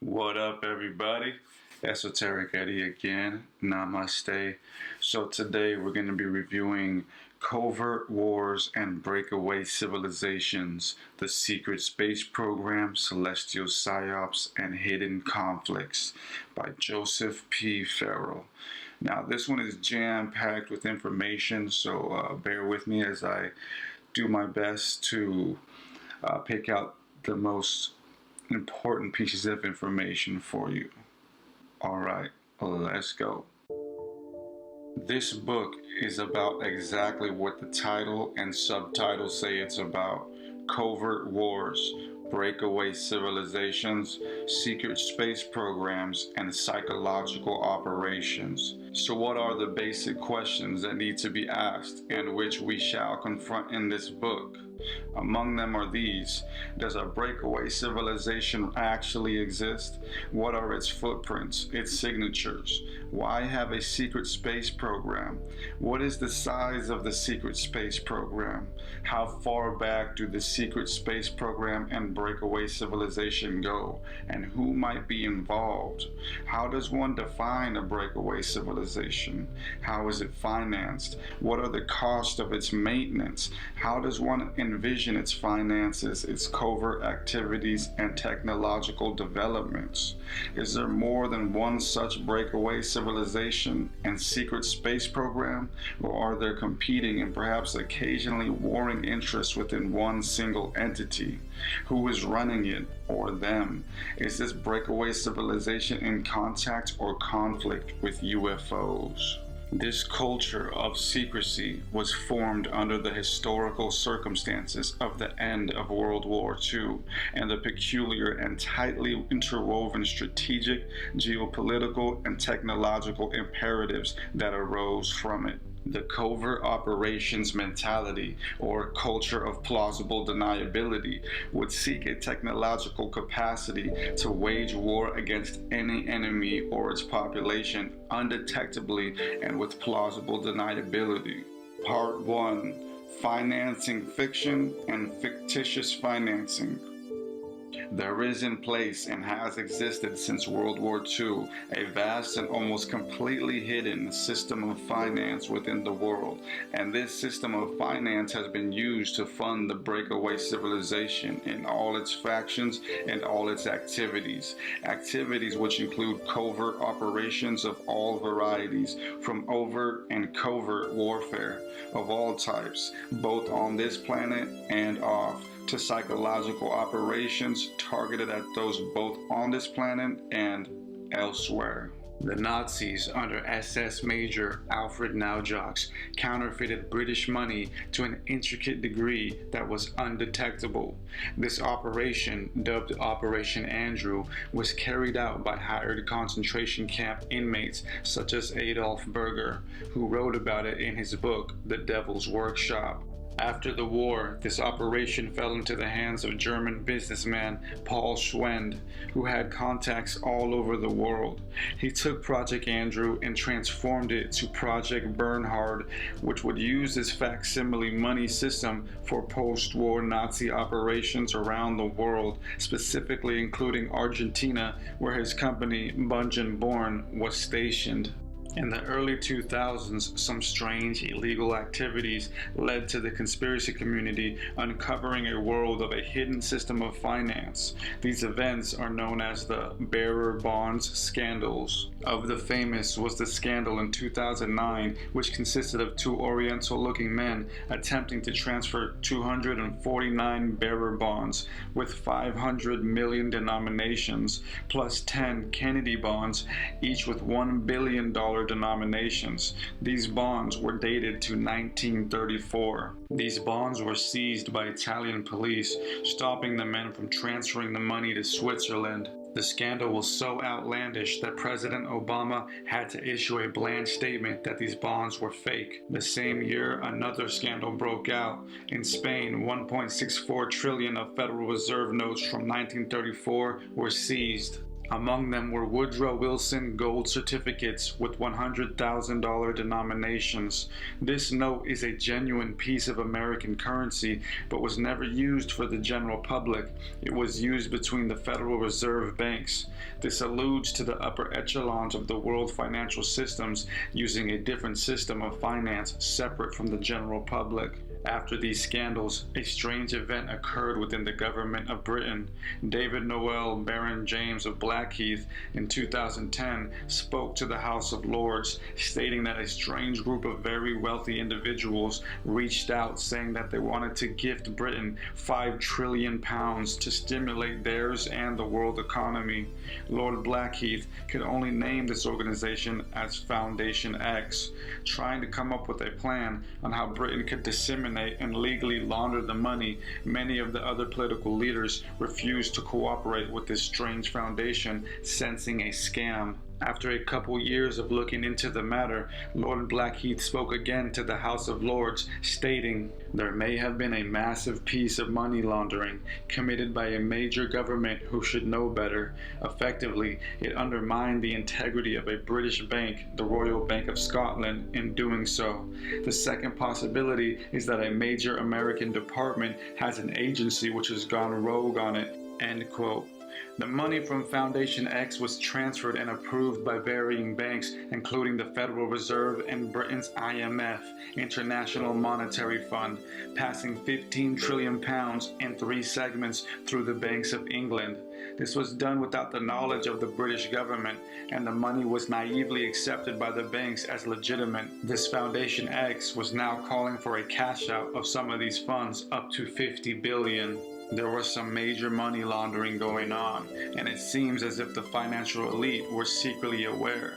What up, everybody? Esoteric Eddie again. Namaste. So today we're going to be reviewing Covert Wars and Breakaway Civilizations, the Secret Space Program, Celestial Psyops, and Hidden Conflicts by Joseph P. Farrell. Now, this one is jam-packed with information, so bear with me as I do my best to pick out the most important pieces of information for you. All right, let's go. This book is about exactly what the title and subtitle say it's about: Covert Wars, Breakaway Civilizations, Secret Space Programs, and Psychological Operations. So what are the basic questions that need to be asked and which we shall confront in this book? Among them are these: does a breakaway civilization actually exist? What are its footprints, its signatures? Why have a secret space program? What is the size of the secret space program? How far back do the secret space program and breakaway civilization go? And who might be involved? How does one define a breakaway civilization? How is it financed? What are the costs of its maintenance? How does one envision its finances, its covert activities, and technological developments? Is there more than one such breakaway civilization and secret space program, or are there competing and perhaps occasionally warring interests within one single entity? Who is running it, or them? Is this breakaway civilization in contact or conflict with UFOs? This culture of secrecy was formed under the historical circumstances of the end of World War II and the peculiar and tightly interwoven strategic, geopolitical, and technological imperatives that arose from it. The covert operations mentality, or culture of plausible deniability, would seek a technological capacity to wage war against any enemy or its population undetectably and with plausible deniability. Part 1. Financing fiction and fictitious financing. There is in place and has existed since World War II a vast and almost completely hidden system of finance within the world, and this system of finance has been used to fund the breakaway civilization in all its factions and all its activities which include covert operations of all varieties, from overt and covert warfare of all types, both on this planet and off, to psychological operations targeted at those both on this planet and elsewhere. The Nazis under SS Major Alfred Naujoks counterfeited British money to an intricate degree that was undetectable. This operation, dubbed Operation Andrew, was carried out by hired concentration camp inmates such as Adolf Berger, who wrote about it in his book, The Devil's Workshop. After the war, this operation fell into the hands of German businessman Paul Schwend, who had contacts all over the world. He took Project Andrew and transformed it to Project Bernhard, which would use this facsimile money system for post-war Nazi operations around the world, specifically including Argentina, where his company Bunge & Born was stationed. In the early 2000s, some strange illegal activities led to the conspiracy community uncovering a world of a hidden system of finance. These events are known as the bearer bonds scandals. Of the famous was the scandal in 2009, which consisted of two Oriental-looking men attempting to transfer 249 bearer bonds with 500 million denominations, plus 10 Kennedy bonds, each with $1 billion denominations. These bonds were dated to 1934. These bonds were seized by Italian police, stopping the men from transferring the money to Switzerland. The scandal was so outlandish that President Obama had to issue a bland statement that these bonds were fake. The same year, another scandal broke out. In Spain, 1.64 trillion of Federal Reserve notes from 1934 were seized. Among them were Woodrow Wilson gold certificates with $100,000 denominations. This note is a genuine piece of American currency, but was never used for the general public. It was used between the Federal Reserve banks. This alludes to the upper echelons of the world financial systems using a different system of finance separate from the general public. After these scandals, a strange event occurred within the government of Britain. David Noel Baron James of Blackheath in 2010 spoke to the House of Lords, stating that a strange group of very wealthy individuals reached out saying that they wanted to gift Britain £5 trillion to stimulate theirs and the world economy. Lord Blackheath could only name this organization as Foundation X, trying to come up with a plan on how Britain could disseminate and legally launder the money. Many of the other political leaders refused to cooperate with this strange foundation, sensing a scam. After a couple years of looking into the matter, Lord Blackheath spoke again to the House of Lords, stating, "There may have been a massive piece of money laundering committed by a major government who should know better. Effectively, it undermined the integrity of a British bank, the Royal Bank of Scotland, in doing so. The second possibility is that a major American department has an agency which has gone rogue on it." End quote. The money from Foundation X was transferred and approved by varying banks, including the Federal Reserve and Britain's IMF, International Monetary Fund, passing £15 trillion in 3 segments through the banks of England. This was done without the knowledge of the British government, and the money was naively accepted by the banks as legitimate. This Foundation X was now calling for a cash out of some of these funds up to $50 billion. There was some major money laundering going on, and it seems as if the financial elite were secretly aware.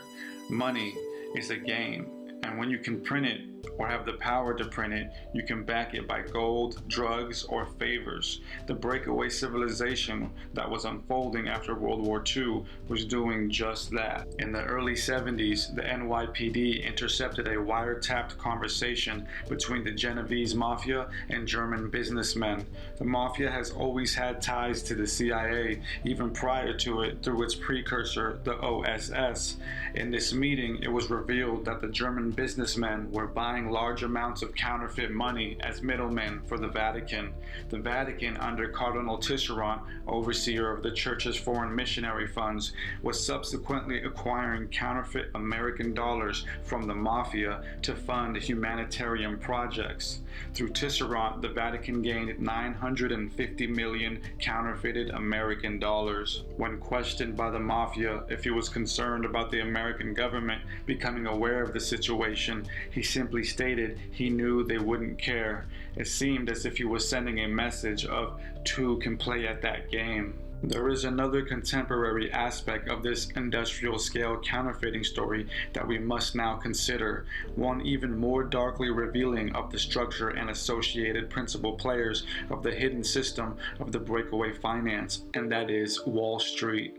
Money is a game, and when you can print it, or have the power to print it, you can back it by gold, drugs, or favors. The breakaway civilization that was unfolding after World War II was doing just that. In the early 70s, the NYPD intercepted a wiretapped conversation between the Genovese mafia and German businessmen. The mafia has always had ties to the CIA, even prior to it through its precursor, the OSS. In this meeting, it was revealed that the German businessmen were buying large amounts of counterfeit money as middlemen for the Vatican. The Vatican, under Cardinal Tisserant, overseer of the Church's foreign missionary funds, was subsequently acquiring counterfeit American dollars from the mafia to fund humanitarian projects. Through Tisserant, the Vatican gained 950 million counterfeited American dollars. When questioned by the mafia if he was concerned about the American government becoming aware of the situation, he simply stated he knew they wouldn't care. It seemed as if he was sending a message of two can play at that game. There is another contemporary aspect of this industrial scale counterfeiting story that we must now consider, one even more darkly revealing of the structure and associated principal players of the hidden system of the breakaway finance, and that is Wall Street.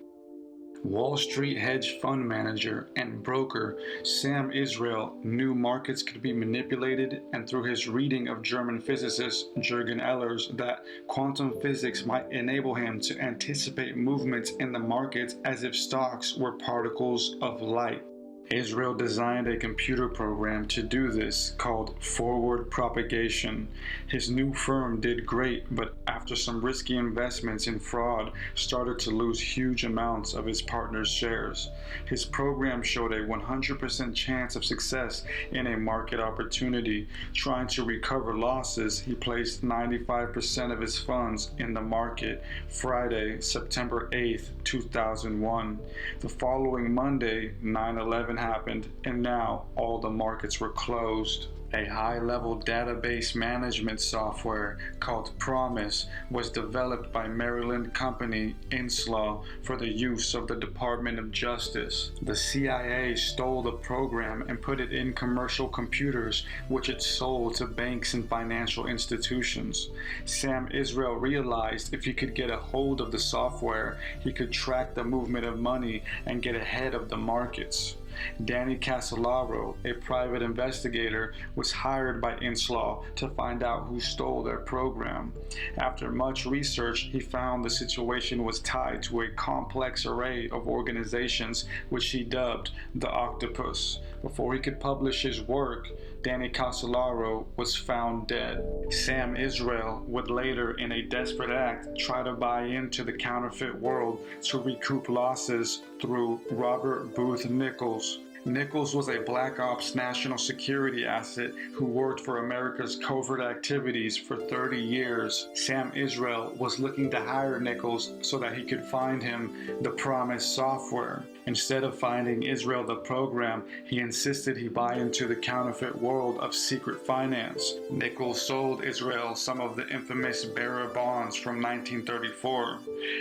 Wall Street hedge fund manager and broker Sam Israel knew markets could be manipulated, and through his reading of German physicist Jürgen Ehlers that quantum physics might enable him to anticipate movements in the markets as if stocks were particles of light. Israel designed a computer program to do this called forward propagation. His new firm did great, but after some risky investments in fraud, started to lose huge amounts of his partner's shares. His program showed a 100% chance of success in a market opportunity. Trying to recover losses, he placed 95% of his funds in the market Friday, September 8th, 2001. The following Monday, 9/11 happened, and now all the markets were closed. A high-level database management software called Promise was developed by Maryland company Inslaw for the use of the Department of Justice. The CIA stole the program and put it in commercial computers, which it sold to banks and financial institutions. Sam Israel realized if he could get a hold of the software, he could track the movement of money and get ahead of the markets. Danny Casolaro, a private investigator, was hired by Inslaw to find out who stole their program. After much research, he found the situation was tied to a complex array of organizations, which he dubbed the Octopus. Before he could publish his work, Danny Casolaro was found dead. Sam Israel would later, in a desperate act, try to buy into the counterfeit world to recoup losses through Robert Booth Nichols. Nichols was a Black Ops national security asset who worked for America's covert activities for 30 years. Sam Israel was looking to hire Nichols so that he could find him the promised software. Instead of finding Israel the program, he insisted he buy into the counterfeit world of secret finance. Nichols sold Israel some of the infamous bearer bonds from 1934.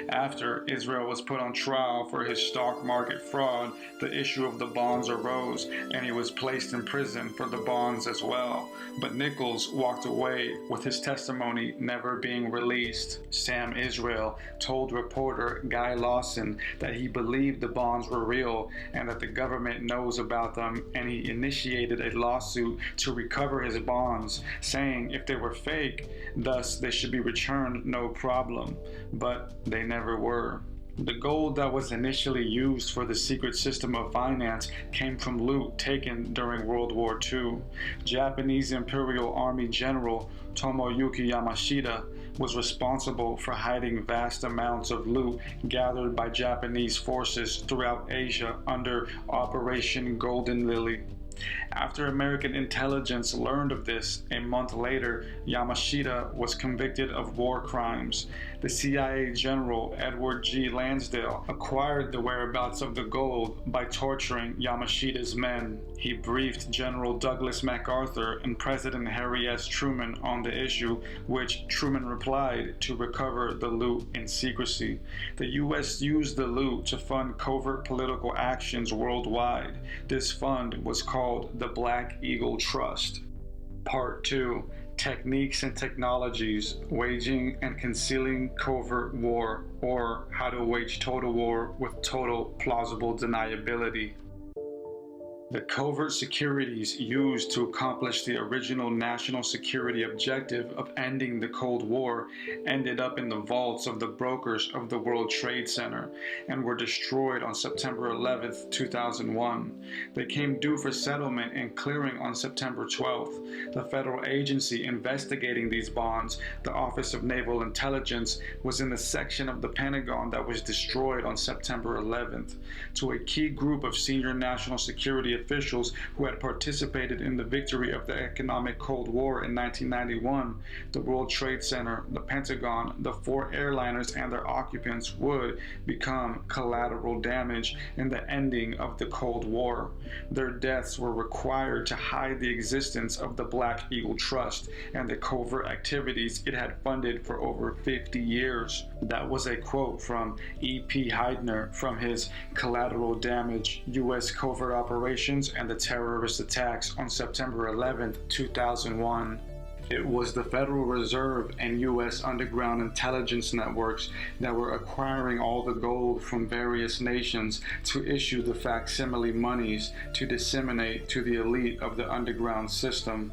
After Israel was put on trial for his stock market fraud, the issue of the bonds arose and he was placed in prison for the bonds as well. But Nichols walked away with his testimony never being released. Sam Israel told reporter Guy Lawson that he believed the bonds were real and that the government knows about them, and he initiated a lawsuit to recover his bonds, saying if they were fake, thus they should be returned no problem. But they never were. The gold that was initially used for the secret system of finance came from loot taken during World War II. Japanese Imperial Army General Tomoyuki Yamashita was responsible for hiding vast amounts of loot gathered by Japanese forces throughout Asia under Operation Golden Lily. After American intelligence learned of this, a month later, Yamashita was convicted of war crimes. The CIA General Edward G. Lansdale acquired the whereabouts of the gold by torturing Yamashita's men. He briefed General Douglas MacArthur and President Harry S. Truman on the issue, which Truman replied to recover the loot in secrecy. The U.S. used the loot to fund covert political actions worldwide. This fund was called the Black Eagle Trust. Part 2. Techniques and Technologies, Waging and Concealing Covert War, or How to Wage Total War with Total Plausible Deniability. The covert securities used to accomplish the original national security objective of ending the Cold War ended up in the vaults of the brokers of the World Trade Center and were destroyed on September 11, 2001. They came due for settlement and clearing on September 12th. The federal agency investigating these bonds, the Office of Naval Intelligence, was in the section of the Pentagon that was destroyed on September 11th. To a key group of senior national security officials who had participated in the victory of the economic Cold War in 1991, the World Trade Center, the Pentagon, the 4 airliners and their occupants would become collateral damage in the ending of the Cold War. Their deaths were required to hide the existence of the Black Eagle Trust and the covert activities it had funded for over 50 years. That was a quote from E.P. Heidner from his Collateral Damage, U.S. Covert Operations and the Terrorist Attacks on September 11, 2001. It was the Federal Reserve and U.S. underground intelligence networks that were acquiring all the gold from various nations to issue the facsimile monies to disseminate to the elite of the underground system.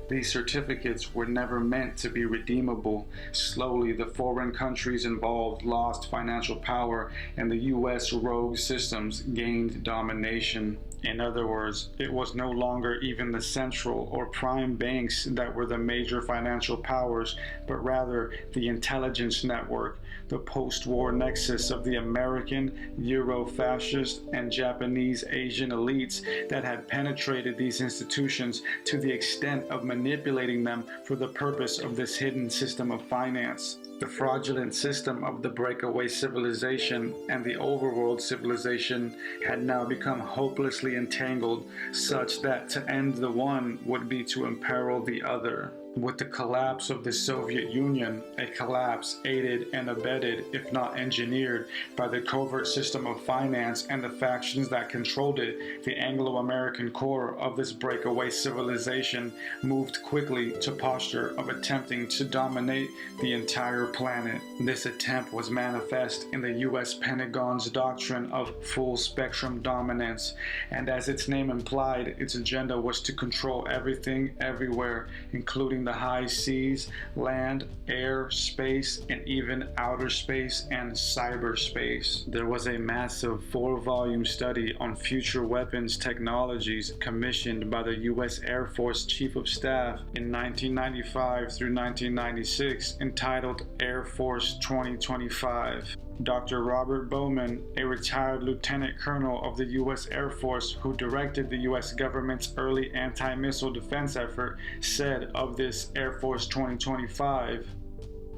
These certificates were never meant to be redeemable. Slowly, the foreign countries involved lost financial power and the U.S. rogue systems gained domination. In other words, it was no longer even the central or prime banks that were the major financial powers, but rather the intelligence network, the post-war nexus of the American, Euro-fascist, and Japanese Asian elites that had penetrated these institutions to the extent of manipulating them for the purpose of this hidden system of finance. The fraudulent system of the breakaway civilization and the overworld civilization had now become hopelessly entangled, such that to end the one would be to imperil the other. With the collapse of the Soviet Union, a collapse aided and abetted, if not engineered, by the covert system of finance and the factions that controlled it, the Anglo-American core of this breakaway civilization moved quickly to posture of attempting to dominate the entire planet. This attempt was manifest in the U.S. Pentagon's doctrine of full-spectrum dominance, and as its name implied, its agenda was to control everything, everywhere, including the high seas, land, air, space, and even outer space and cyberspace. There was a massive 4-volume study on future weapons technologies commissioned by the U.S. Air Force Chief of Staff in 1995 through 1996 entitled Air Force 2025. Dr. Robert Bowman, a retired lieutenant colonel of the U.S. Air Force who directed the U.S. government's early anti-missile defense effort, said of this Air Force 2025,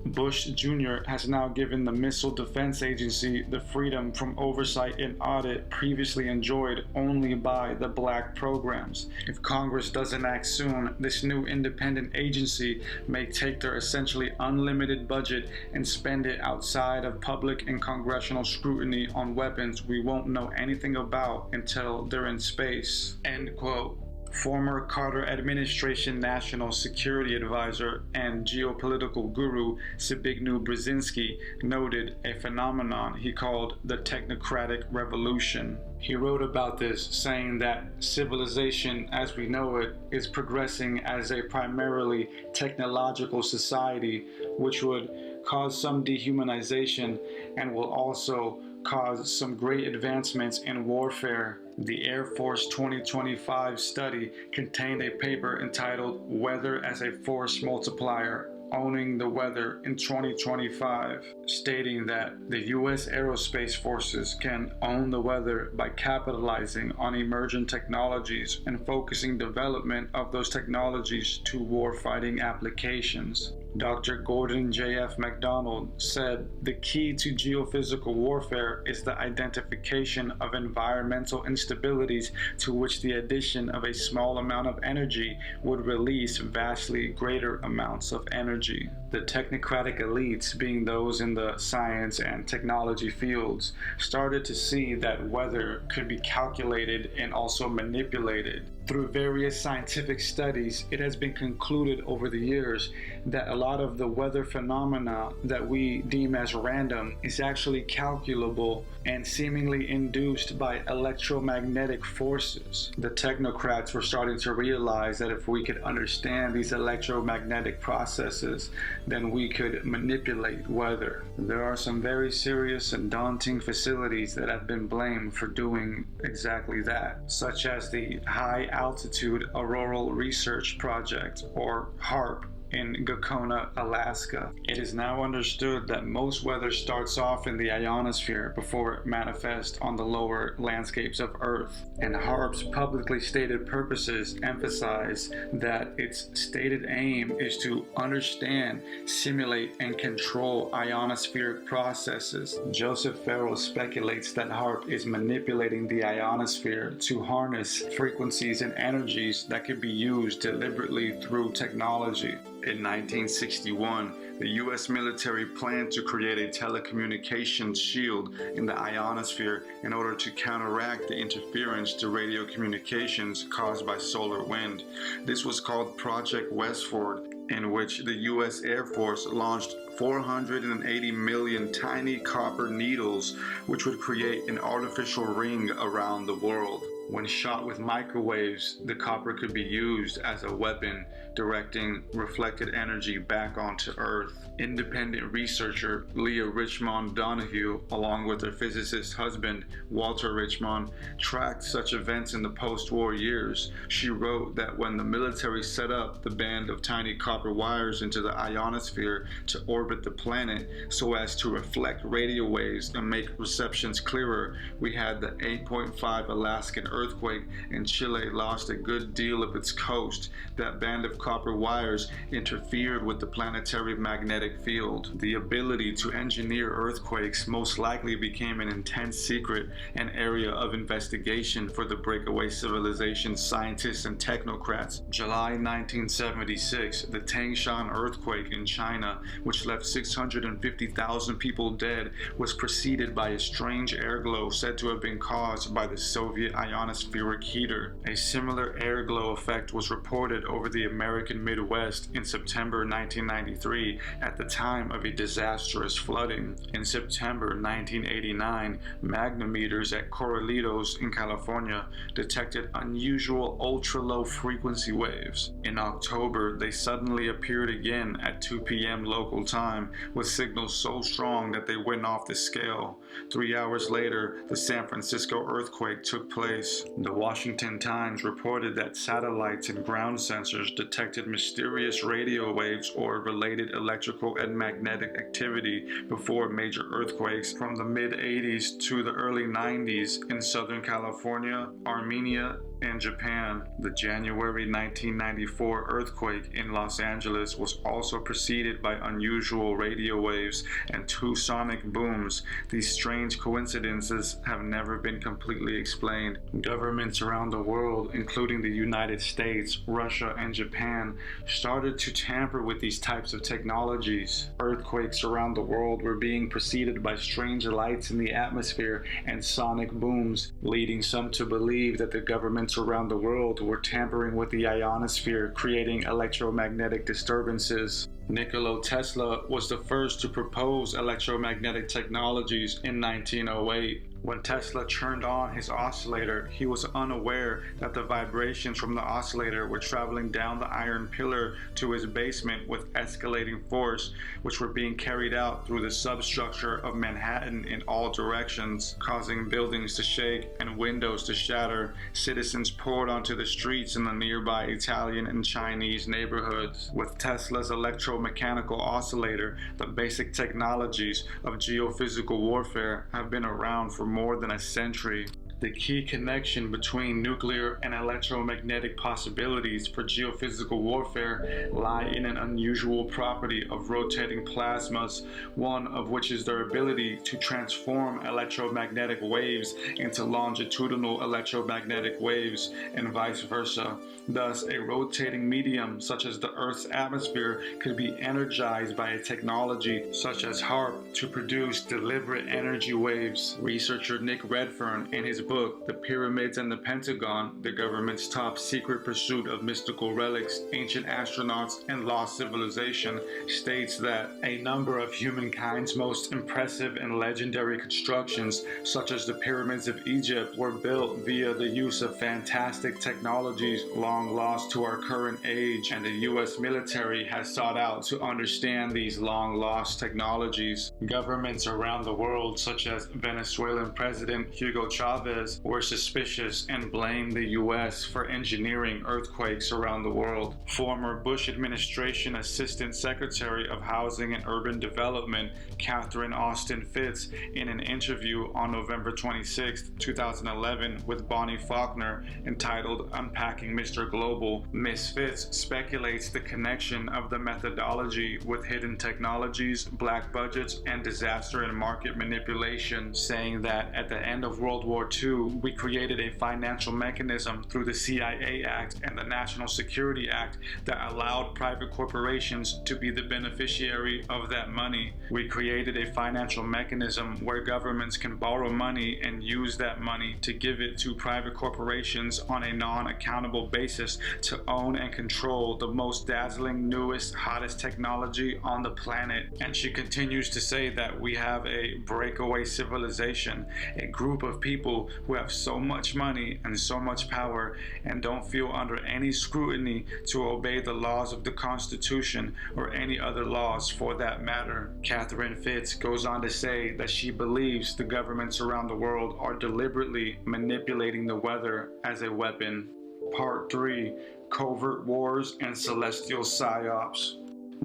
Bush Jr. has now given the Missile Defense Agency the freedom from oversight and audit previously enjoyed only by the black programs. If Congress doesn't act soon, this new independent agency may take their essentially unlimited budget and spend it outside of public and congressional scrutiny on weapons we won't know anything about until they're in space. End quote. Former Carter administration national security advisor and geopolitical guru Zbigniew Brzezinski noted a phenomenon he called the technocratic revolution. He wrote about this, saying that civilization as we know it is progressing as a primarily technological society, which would cause some dehumanization and will also cause some great advancements in warfare. The Air Force 2025 study contained a paper entitled Weather as a Force Multiplier, Owning the Weather in 2025, stating that the U.S. aerospace forces can own the weather by capitalizing on emergent technologies and focusing development of those technologies to warfighting applications. Dr. Gordon J.F. MacDonald said the key to geophysical warfare is the identification of environmental instabilities to which the addition of a small amount of energy would release vastly greater amounts of energy. The technocratic elites, being those in the science and technology fields, started to see that weather could be calculated and also manipulated. Through various scientific studies, it has been concluded over the years that a lot of the weather phenomena that we deem as random is actually calculable and seemingly induced by electromagnetic forces. The technocrats were starting to realize that if we could understand these electromagnetic processes, then we could manipulate weather. There are some very serious and daunting facilities that have been blamed for doing exactly that, such as the High Altitude Auroral Research Project, or HAARP, in Gakona, Alaska. It is now understood that most weather starts off in the ionosphere before it manifests on the lower landscapes of Earth. And HAARP's publicly stated purposes emphasize that its stated aim is to understand, simulate, and control ionospheric processes. Joseph Farrell speculates that HAARP is manipulating the ionosphere to harness frequencies and energies that could be used deliberately through technology. In 1961, the U.S. military planned to create a telecommunications shield in the ionosphere in order to counteract the interference to radio communications caused by solar wind. This was called Project Westford, in which the U.S. Air Force launched 480 million tiny copper needles, which would create an artificial ring around the world. When shot with microwaves, the copper could be used as a weapon, directing reflected energy back onto Earth. Independent researcher Leah Richmond Donahue, along with her physicist husband Walter Richmond, tracked such events in the post-war years. She wrote that when the military set up the band of tiny copper wires into the ionosphere to orbit the planet so as to reflect radio waves and make receptions clearer, we had the 8.5 Alaskan earthquake and Chile lost a good deal of its coast, that band of copper wires interfered with the planetary magnetic field. The ability to engineer earthquakes most likely became an intense secret and area of investigation for the breakaway civilization scientists and technocrats. July 1976, the Tangshan earthquake in China, which left 650,000 people dead, was preceded by a strange airglow said to have been caused by the Soviet ionospheric heater. A similar airglow effect was reported over the American Midwest in September 1993 at the time of a disastrous flooding. In September 1989, magnetometers at Corralitos in California detected unusual ultra-low frequency waves. In October, they suddenly appeared again at 2 p.m. local time with signals so strong that they went off the scale. 3 hours later, the San Francisco earthquake took place. The Washington Times reported that satellites and ground sensors detected mysterious radio waves or related electrical and magnetic activity before major earthquakes from the mid-80s to the early 90s in Southern California, Armenia, and Japan. The January 1994 earthquake in Los Angeles was also preceded by unusual radio waves and 2 sonic booms. These strange coincidences have never been completely explained. Governments around the world, including the United States, Russia, and Japan, started to tamper with these types of technologies. Earthquakes around the world were being preceded by strange lights in the atmosphere and sonic booms, leading some to believe that the governments around the world were tampering with the ionosphere, creating electromagnetic disturbances. Nikola Tesla was the first to propose electromagnetic technologies in 1908. When Tesla turned on his oscillator, he was unaware that the vibrations from the oscillator were traveling down the iron pillar to his basement with escalating force, which were being carried out through the substructure of Manhattan in all directions, causing buildings to shake and windows to shatter. Citizens poured onto the streets in the nearby Italian and Chinese neighborhoods. With Tesla's electromechanical oscillator, the basic technologies of geophysical warfare have been around for more than a century. The key connection between nuclear and electromagnetic possibilities for geophysical warfare lie in an unusual property of rotating plasmas, one of which is their ability to transform electromagnetic waves into longitudinal electromagnetic waves and vice versa. Thus, a rotating medium such as the Earth's atmosphere could be energized by a technology such as HAARP to produce deliberate energy waves. Researcher Nick Redfern, in his book, The Pyramids and the Pentagon, the government's top secret pursuit of mystical relics, ancient astronauts, and lost civilization, states that a number of humankind's most impressive and legendary constructions, such as the pyramids of Egypt, were built via the use of fantastic technologies long lost to our current age, and the U.S. military has sought out to understand these long lost technologies. Governments around the world, such as Venezuelan President Hugo Chavez, were suspicious and blamed the U.S. for engineering earthquakes around the world. Former Bush administration Assistant Secretary of Housing and Urban Development Catherine Austin Fitts, in an interview on November 26, 2011 with Bonnie Faulkner entitled Unpacking Mr. Global, Ms. Fitts speculates the connection of the methodology with hidden technologies, black budgets, and disaster and market manipulation, saying that at the end of World War II, we created a financial mechanism through the CIA Act and the National Security Act that allowed private corporations to be the beneficiary of that money. We created a financial mechanism where governments can borrow money and use that money to give it to private corporations on a non-accountable basis to own and control the most dazzling, newest, hottest technology on the planet. And she continues to say that we have a breakaway civilization, a group of people who have so much money and so much power and don't feel under any scrutiny to obey the laws of the Constitution or any other laws for that matter. Catherine Fitts goes on to say that she believes the governments around the world are deliberately manipulating the weather as a weapon. Part 3. Covert Wars and Celestial Psyops.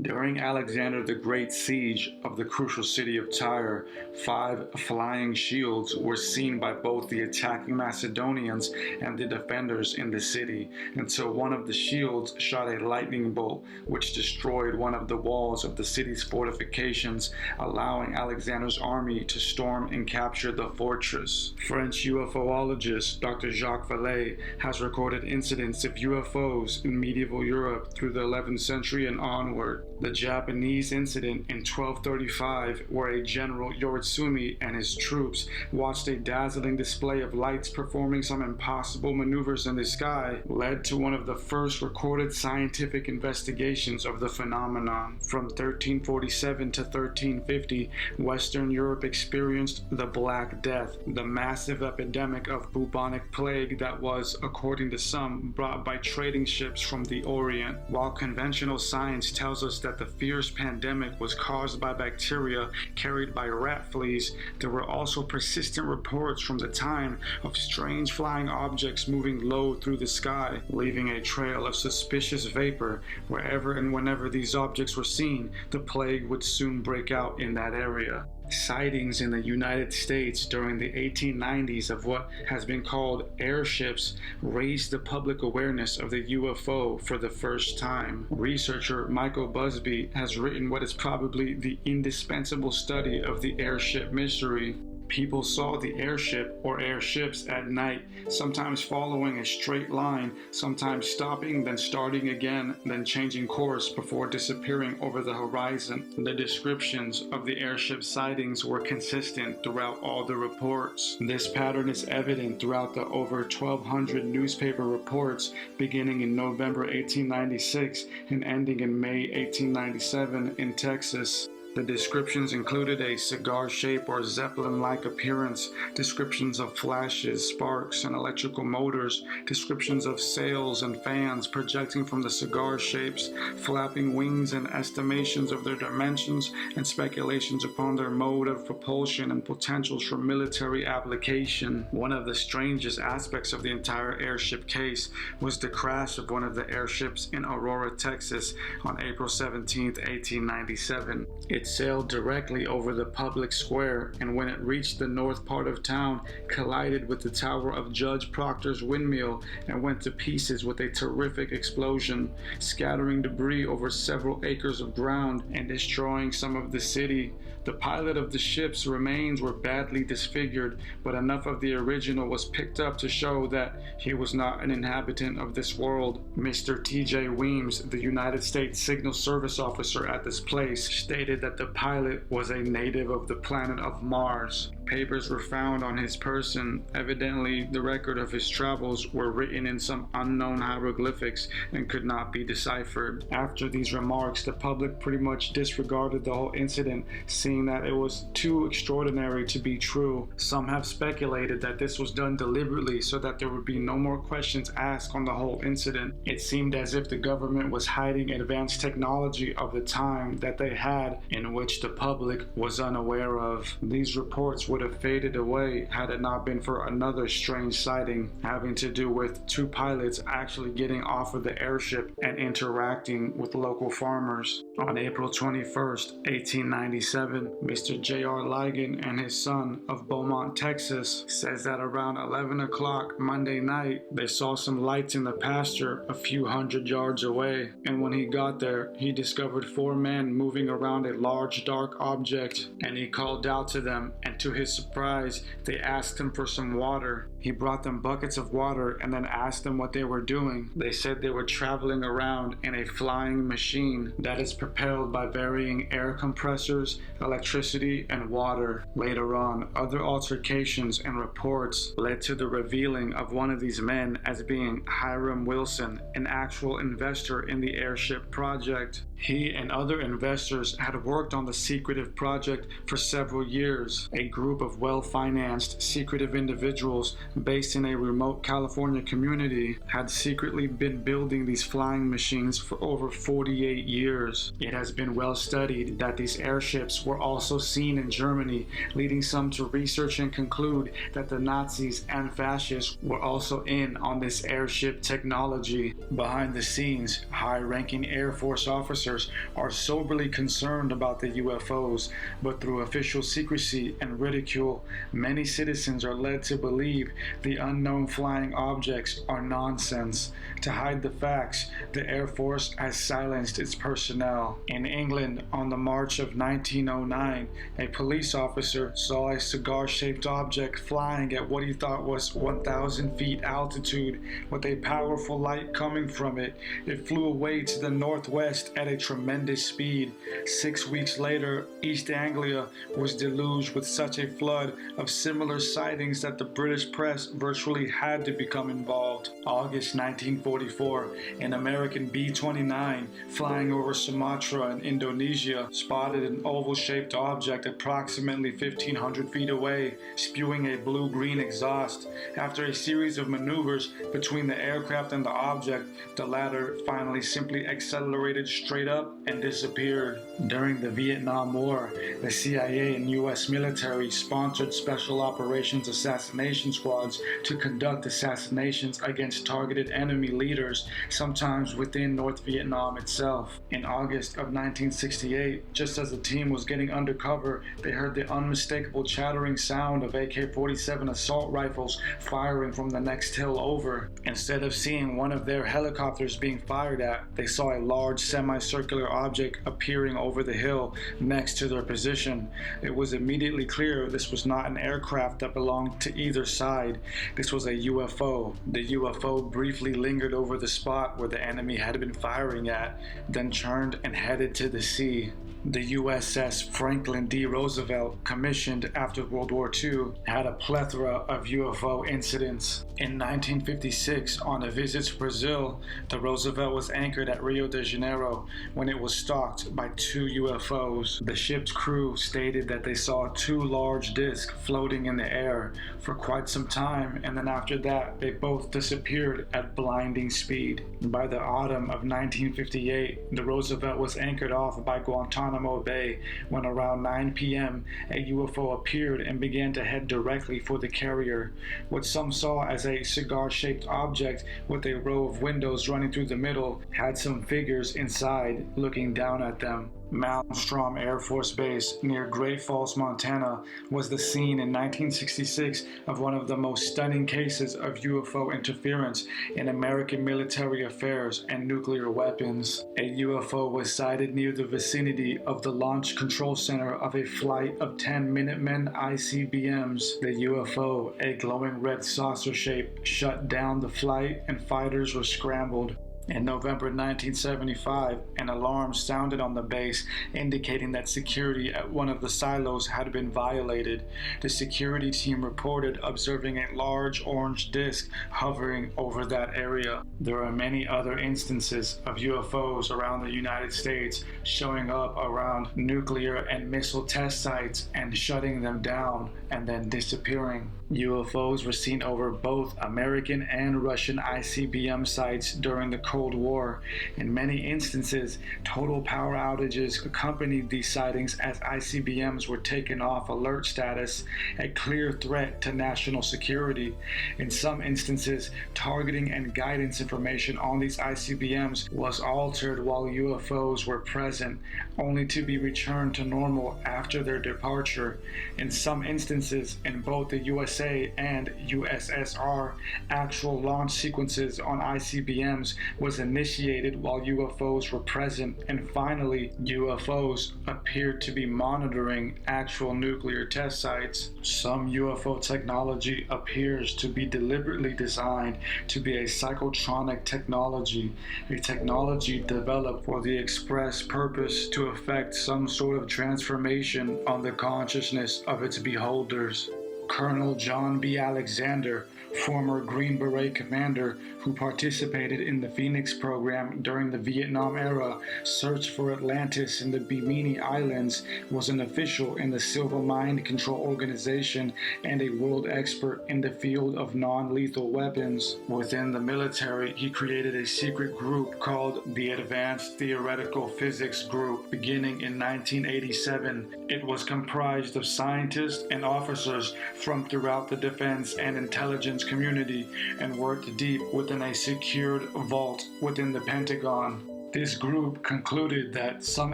During Alexander the Great's siege of the crucial city of Tyre, 5 flying shields were seen by both the attacking Macedonians and the defenders in the city, until one of the shields shot a lightning bolt, which destroyed one of the walls of the city's fortifications, allowing Alexander's army to storm and capture the fortress. French UFOologist Dr. Jacques Vallée has recorded incidents of UFOs in medieval Europe through the 11th century and onward. The Japanese incident in 1235, where a General Yoritsumi and his troops watched a dazzling display of lights performing some impossible maneuvers in the sky, led to one of the first recorded scientific investigations of the phenomenon. From 1347 to 1350, Western Europe experienced the Black Death, the massive epidemic of bubonic plague that was, according to some, brought by trading ships from the Orient. While conventional science tells us that the fierce pandemic was caused by bacteria carried by rat fleas, there were also persistent reports from the time of strange flying objects moving low through the sky, leaving a trail of suspicious vapor. Wherever and whenever these objects were seen, the plague would soon break out in that area. Sightings in the United States during the 1890s of what has been called airships raised the public awareness of the UFO for the first time. Researcher Michael Busby has written what is probably the indispensable study of the airship mystery. People saw the airship or airships at night, sometimes following a straight line, sometimes stopping, then starting again, then changing course before disappearing over the horizon. The descriptions of the airship sightings were consistent throughout all the reports. This pattern is evident throughout the over 1,200 newspaper reports beginning in November 1896 and ending in May 1897 in Texas. The descriptions included a cigar shape or zeppelin-like appearance, descriptions of flashes, sparks, and electrical motors, descriptions of sails and fans projecting from the cigar shapes, flapping wings and estimations of their dimensions, and speculations upon their mode of propulsion and potentials for military application. One of the strangest aspects of the entire airship case was the crash of one of the airships in Aurora, Texas on April 17, 1897. It sailed directly over the public square, and when it reached the north part of town, collided with the tower of Judge Proctor's windmill and went to pieces with a terrific explosion, scattering debris over several acres of ground and destroying some of the city. The pilot of the ship's remains were badly disfigured, but enough of the original was picked up to show that he was not an inhabitant of this world. Mr. T.J. Weems, the United States Signal Service officer at this place, stated that the pilot was a native of the planet of Mars. Papers were found on his person. Evidently, the record of his travels were written in some unknown hieroglyphics and could not be deciphered. After these remarks, the public pretty much disregarded the whole incident, seeing that it was too extraordinary to be true. Some have speculated that this was done deliberately so that there would be no more questions asked on the whole incident. It seemed as if the government was hiding advanced technology of the time that they had, in which the public was unaware of. These reports would have faded away had it not been for another strange sighting having to do with 2 pilots actually getting off of the airship and interacting with local farmers. On April 21st, 1897, Mr. J.R. Ligon and his son of Beaumont, Texas, says that around 11 o'clock Monday night, they saw some lights in the pasture a few hundred yards away, and when he got there, he discovered 4 men moving around a large dark object, and he called out to them, and to his surprise, they asked him for some water. He brought them buckets of water and then asked them what they were doing. They said they were traveling around in a flying machine that is propelled by varying air compressors, electricity, and water. Later on, other altercations and reports led to the revealing of one of these men as being Hiram Wilson, an actual investor in the airship project. He and other investors had worked worked on the secretive project for several years. A group of well-financed, secretive individuals based in a remote California community had secretly been building these flying machines for over 48 years. It has been well studied that these airships were also seen in Germany, leading some to research and conclude that the Nazis and fascists were also in on this airship technology. Behind the scenes, high-ranking Air Force officers are soberly concerned about the UFOs, but through official secrecy and ridicule, many citizens are led to believe the unknown flying objects are nonsense. To hide the facts, the Air Force has silenced its personnel. In England, on the March of 1909, a police officer saw a cigar-shaped object flying at what he thought was 1,000 feet altitude with a powerful light coming from it. It flew away to the northwest at a tremendous speed. 6 weeks later, East Anglia was deluged with such a flood of similar sightings that the British press virtually had to become involved. August 1944, an American B-29 flying over Sumatra and Indonesia spotted an oval-shaped object approximately 1,500 feet away, spewing a blue-green exhaust. After a series of maneuvers between the aircraft and the object, the latter finally simply accelerated straight up and disappeared. During the Vietnam War, the CIA and U.S. military sponsored special operations assassination squads to conduct assassinations against targeted enemy leaders, sometimes within North Vietnam itself. In August of 1968, just as the team was getting undercover, they heard the unmistakable chattering sound of AK-47 assault rifles firing from the next hill over. Instead of seeing one of their helicopters being fired at, they saw a large semicircular object appearing over the hill next to their position. It was immediately clear this was not an aircraft that belonged to either side. This was a UFO. The UFO briefly lingered over the spot where the enemy had been firing at, then turned and headed to the sea. The USS Franklin D. Roosevelt, commissioned after World War II, had a plethora of UFO incidents. In 1956, on a visit to Brazil, the Roosevelt was anchored at Rio de Janeiro when it was stalked by 2 UFOs. The ship's crew stated that they saw 2 large discs floating in the air for quite some time, and then after that, they both disappeared at blinding speed. By the autumn of 1958, the Roosevelt was anchored off by Guantanamo Bay when around 9 p.m. a UFO appeared and began to head directly for the carrier. What some saw as a cigar-shaped object with a row of windows running through the middle had some figures inside looking down at them. Malmstrom Air Force Base near Great Falls, Montana was the scene in 1966 of one of the most stunning cases of UFO interference in American military affairs and nuclear weapons. A UFO was sighted near the vicinity of the Launch Control Center of a flight of 10 Minutemen ICBMs. The UFO, a glowing red saucer shape, shut down the flight and fighters were scrambled. In November 1975, an alarm sounded on the base indicating that security at one of the silos had been violated. The security team reported observing a large orange disc hovering over that area. There are many other instances of UFOs around the United States showing up around nuclear and missile test sites and shutting them down and then disappearing. UFOs were seen over both American and Russian ICBM sites during the Cold War. In many instances, total power outages accompanied these sightings as ICBMs were taken off alert status, a clear threat to national security. In some instances, targeting and guidance information on these ICBMs was altered while UFOs were present, only to be returned to normal after their departure. In some instances, in both the USA and USSR, actual launch sequences on ICBMs was initiated while UFOs were present, and finally, UFOs appeared to be monitoring actual nuclear test sites. Some UFO technology appears to be deliberately designed to be a psychotronic technology, a technology developed for the express purpose to effect some sort of transformation on the consciousness of its beholders. Colonel John B. Alexander, former Green Beret commander who participated in the Phoenix program during the Vietnam era, search for Atlantis in the Bimini Islands, was an official in the Silver Mind Control Organization and a world expert in the field of non-lethal weapons. Within the military, he created a secret group called the Advanced Theoretical Physics Group beginning in 1987. It was comprised of scientists and officers from throughout the defense and intelligence community and worked deep within a secured vault within the Pentagon. This group concluded that some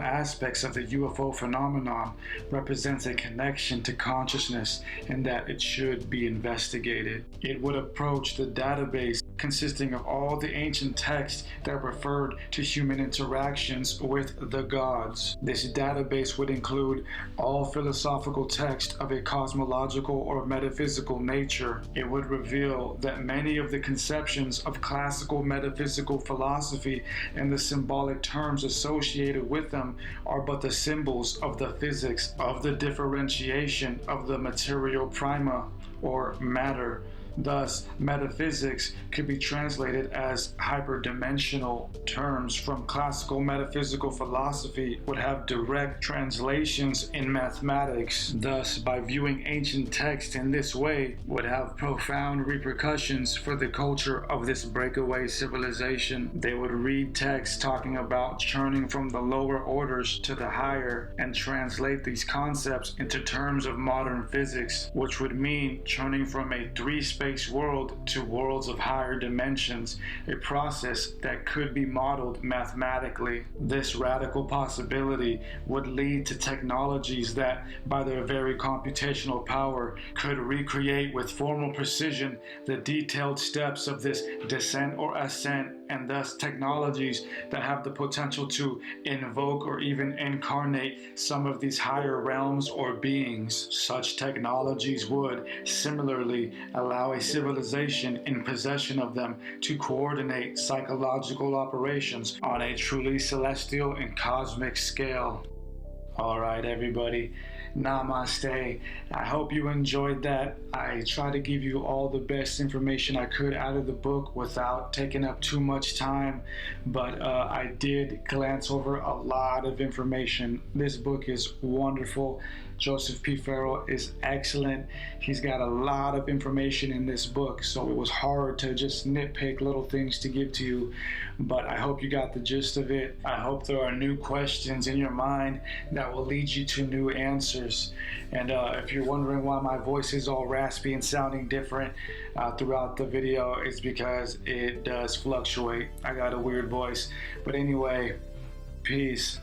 aspects of the UFO phenomenon represents a connection to consciousness and that it should be investigated. It would approach the database consisting of all the ancient texts that referred to human interactions with the gods. This database would include all philosophical texts of a cosmological or metaphysical nature. It would reveal that many of the conceptions of classical metaphysical philosophy and the symbolic terms associated with them are but the symbols of the physics of the differentiation of the material prima, or matter. Thus, metaphysics could be translated as hyperdimensional. Terms from classical metaphysical philosophy would have direct translations in mathematics. Thus, by viewing ancient texts in this way would have profound repercussions for the culture of this breakaway civilization. They would read texts talking about churning from the lower orders to the higher and translate these concepts into terms of modern physics, which would mean churning from a three-space world to worlds of higher dimensions, a process that could be modeled mathematically. This radical possibility would lead to technologies that, by their very computational power, could recreate with formal precision the detailed steps of this descent or ascent, and thus technologies that have the potential to invoke or even incarnate some of these higher realms or beings. Such technologies would, similarly, allow a civilization in possession of them to coordinate psychological operations on a truly celestial and cosmic scale. Alright everybody, namaste. I hope you enjoyed that. I try to give you all the best information I could out of the book without taking up too much time, but I did glance over a lot of information. This book is wonderful. Joseph P. Farrell is excellent. He's got a lot of information in this book, so it was hard to just nitpick little things to give to you, but I hope you got the gist of it. I hope there are new questions in your mind that will lead you to new answers. And if you're wondering why my voice is all raspy and sounding different throughout the video, it's because it does fluctuate. I got a weird voice. But anyway, peace.